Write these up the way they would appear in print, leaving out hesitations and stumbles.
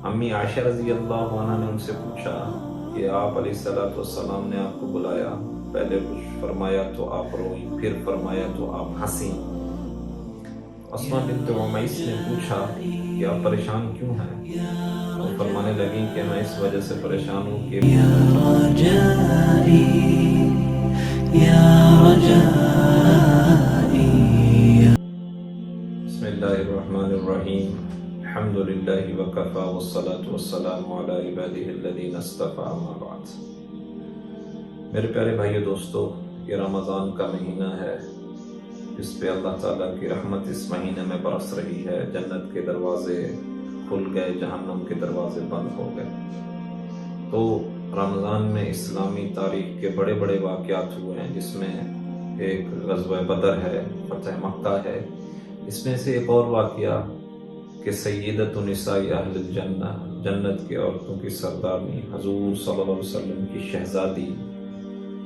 امی عائشہ رضی اللہ عنہ نے ان سے پوچھا کہ آپ علیہ الصلوۃ والسلام نے آپ کو بلایا، پہلے کچھ فرمایا تو آپ روئیں، پھر فرمایا تو آپ ہنسیں۔ اسماء بنت عمیس نے پوچھا کہ آپ پریشان کیوں ہیں؟ تو فرمانے لگیں کہ میں اس وجہ سے پریشان ہوں کہ بسم اللہ الرحمن الرحیم، الحمد للہ وکفا والصلاة والسلام علی عبادہ الذین اصطفی، اما بعد۔ میرے پیارے بھائیو دوستو، یہ رمضان کا مہینہ ہے جس پہ اللہ تعالیٰ کی رحمت اس مہینے میں برس رہی ہے۔ جنت کے دروازے کھل گئے، جہنم کے دروازے بند ہو گئے۔ تو رمضان میں اسلامی تاریخ کے بڑے بڑے واقعات ہوئے ہیں، جس میں ایک غزوہ بدر ہے، فتح مکہ ہے۔ اس میں سے ایک اور واقعہ کہ سیدۃ نساء اہل الجنہ، جنت کے عورتوں کی سردارنی، حضور صلی اللہ علیہ وسلم کی شہزادی،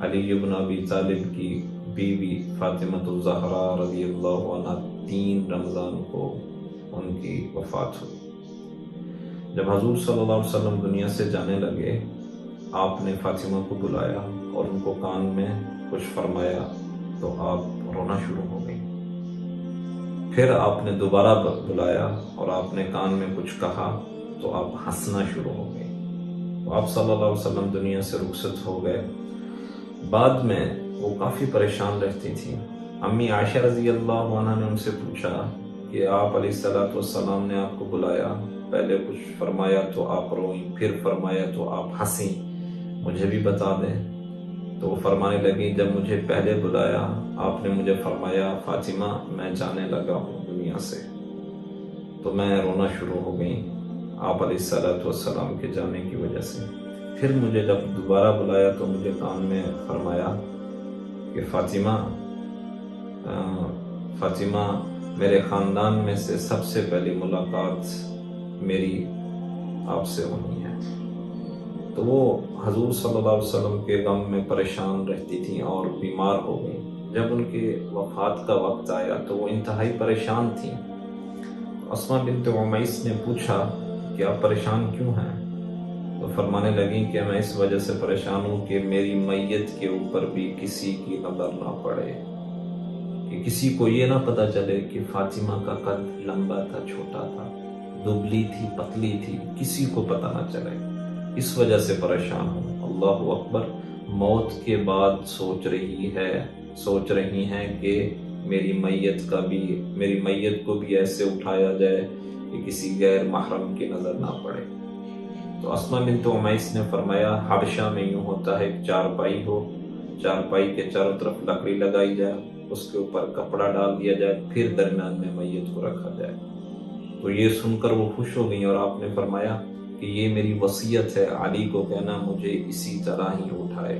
علی بن ابی طالب کی بیوی فاطمہ الزہرا رضی اللہ عنہ، 3 رمضان کو ان کی وفات ہوئی۔ جب حضور صلی اللہ علیہ وسلم دنیا سے جانے لگے، آپ نے فاطمہ کو بلایا اور ان کو کان میں کچھ فرمایا تو آپ رونا شروع ہو گئی۔ پھر آپ نے دوبارہ بلایا اور آپ نے کان میں کچھ کہا تو آپ ہنسنا شروع ہو گئی۔ تو آپ صلی اللہ علیہ وسلم دنیا سے رخصت ہو گئے۔ بعد میں وہ کافی پریشان رہتی تھیں۔ امی عائشہ رضی اللہ عنہ نے ان سے پوچھا کہ آپ علیہ الصلوۃ والسلام نے آپ کو بلایا، پہلے کچھ فرمایا تو آپ روئیں، پھر فرمایا تو آپ ہنسیں، مجھے بھی بتا دیں۔ تو وہ فرمانے لگیں، جب مجھے پہلے بلایا آپ نے مجھے فرمایا فاطمہ میں جانے لگا ہوں دنیا سے، تو میں رونا شروع ہو گئی آپ علیہ الصلوۃ والسلام کے جانے کی وجہ سے۔ پھر مجھے جب دوبارہ بلایا تو مجھے کان میں فرمایا کہ فاطمہ میرے خاندان میں سے سب سے پہلی ملاقات میری آپ سے ہونی ہے۔ تو وہ حضور صلی اللہ علیہ وسلم کے غم میں پریشان رہتی تھیں اور بیمار ہو گئیں۔ جب ان کے وفات کا وقت آیا تو وہ انتہائی پریشان تھیں۔ اسماء بنت عمیس نے پوچھا کہ آپ پریشان کیوں ہیں؟ تو فرمانے لگیں کہ میں اس وجہ سے پریشان ہوں کہ میری میت کے اوپر بھی کسی کی نظر نہ پڑے، کہ کسی کو یہ نہ پتہ چلے کہ فاطمہ کا قد لمبا تھا، چھوٹا تھا، دبلی تھی، پتلی تھی، کسی کو پتہ نہ چلے، اس وجہ سے پریشان ہوں۔ اللہ اکبر، موت کے بعد سوچ رہی ہیں کہ میری میت کو بھی ایسے اٹھایا جائے کہ کسی غیر محرم کی نظر نہ پڑے۔ تو اسماء بنت عمیس نے فرمایا، حبشہ میں یوں ہوتا ہے، ایک چارپائی ہو، چارپائی کے چاروں طرف لکڑی لگائی جائے، اس کے اوپر کپڑا ڈال دیا جائے، پھر درمیان میں میت کو رکھا جائے۔ تو یہ سن کر وہ خوش ہو گئیں اور آپ نے فرمایا کہ یہ میری وصیت ہے، علی کو کہنا مجھے اسی طرح ہی اٹھائے،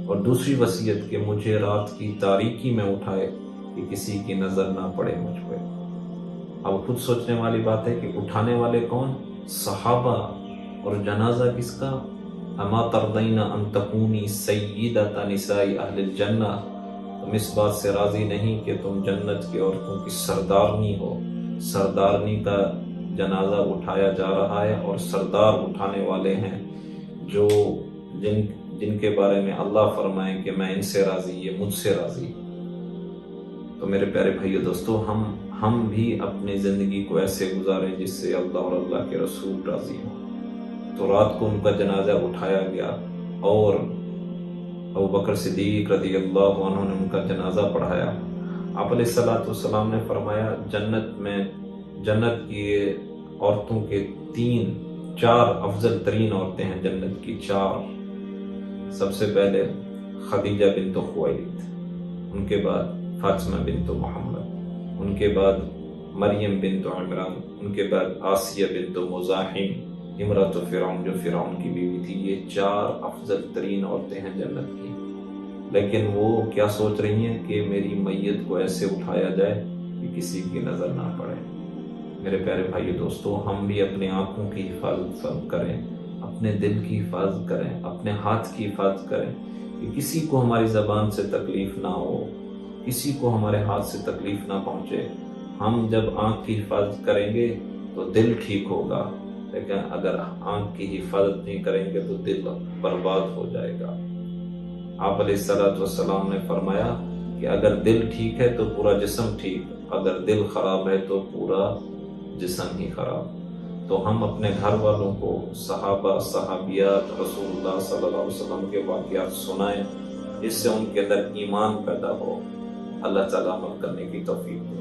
اور دوسری وصیت کہ مجھے رات کی تاریکی میں اٹھائے کہ کسی کی نظر نہ پڑے مجھ پہ۔ اب خود سوچنے والی بات ہے کہ اٹھانے والے کون؟ صحابہ، اور جنازہ کس کا؟ اما ترضین ان تکونی سیدۃ نساء اہل الجنہ، تم اس بات سے راضی نہیں کہ تم جنت کی عورتوں کی سردارنی ہو؟ سردارنی کا جنازہ اٹھایا جا رہا ہے، اور سردار اٹھانے والے ہیں جو جن کے بارے میں اللہ فرمائے کہ میں ان سے راضی، یہ مجھ سے راضی۔ تو میرے پیارے بھائیو دوستو، ہم بھی اپنی زندگی کو ایسے گزاریں جس سے اللہ اور اللہ کے رسول راضی ہوں۔ تو رات کو ان کا جنازہ اٹھایا گیا اور ابوبکر صدیق رضی اللہ عنہ نے ان کا جنازہ پڑھایا۔ آپ علیہ الصلوۃ والسلام نے فرمایا، جنت کی عورتوں کے 4 افضل ترین عورتیں ہیں جنت کی 4۔ سب سے پہلے خدیجہ بنت خویلد، ان کے بعد فاطمہ بنت محمد، ان کے بعد مریم بنت عمران، ان کے بعد آسیہ بنت مزاحم امرأۃ فرعون، جو فرعون کی بیوی تھی۔ یہ 4 افضل ترین عورتیں ہیں جنت کی، لیکن وہ کیا سوچ رہی ہیں کہ میری میت کو ایسے اٹھایا جائے کہ کسی کی نظر نہ پڑے۔ میرے پیارے بھائیو دوستو، ہم بھی اپنے آنکھوں کی حفاظت کریں، اپنے دل کی حفاظت کریں، اپنے ہاتھ کی حفاظت کریں کہ کسی کو ہماری زبان سے تکلیف نہ ہو، کسی کو ہمارے ہاتھ سے تکلیف نہ پہنچے۔ ہم جب آنکھ کی حفاظت کریں گے تو دل ٹھیک ہوگا، لیکن اگر آنکھ کی حفاظت نہیں کریں گے تو دل برباد ہو جائے گا۔ آپ علیہ السلام نے فرمایا کہ اگر دل ٹھیک ہے تو پورا جسم ٹھیک، اگر دل خراب ہے تو پورا جسم ہی خراب۔ تو ہم اپنے گھر والوں کو صحابہ صحابیات رسول اللہ صلی اللہ علیہ وسلم کے واقعات سنائیں، جس سے ان کے اندر ایمان پیدا ہو۔ اللہ تعالیٰ عمل کرنے کی توفیق دے۔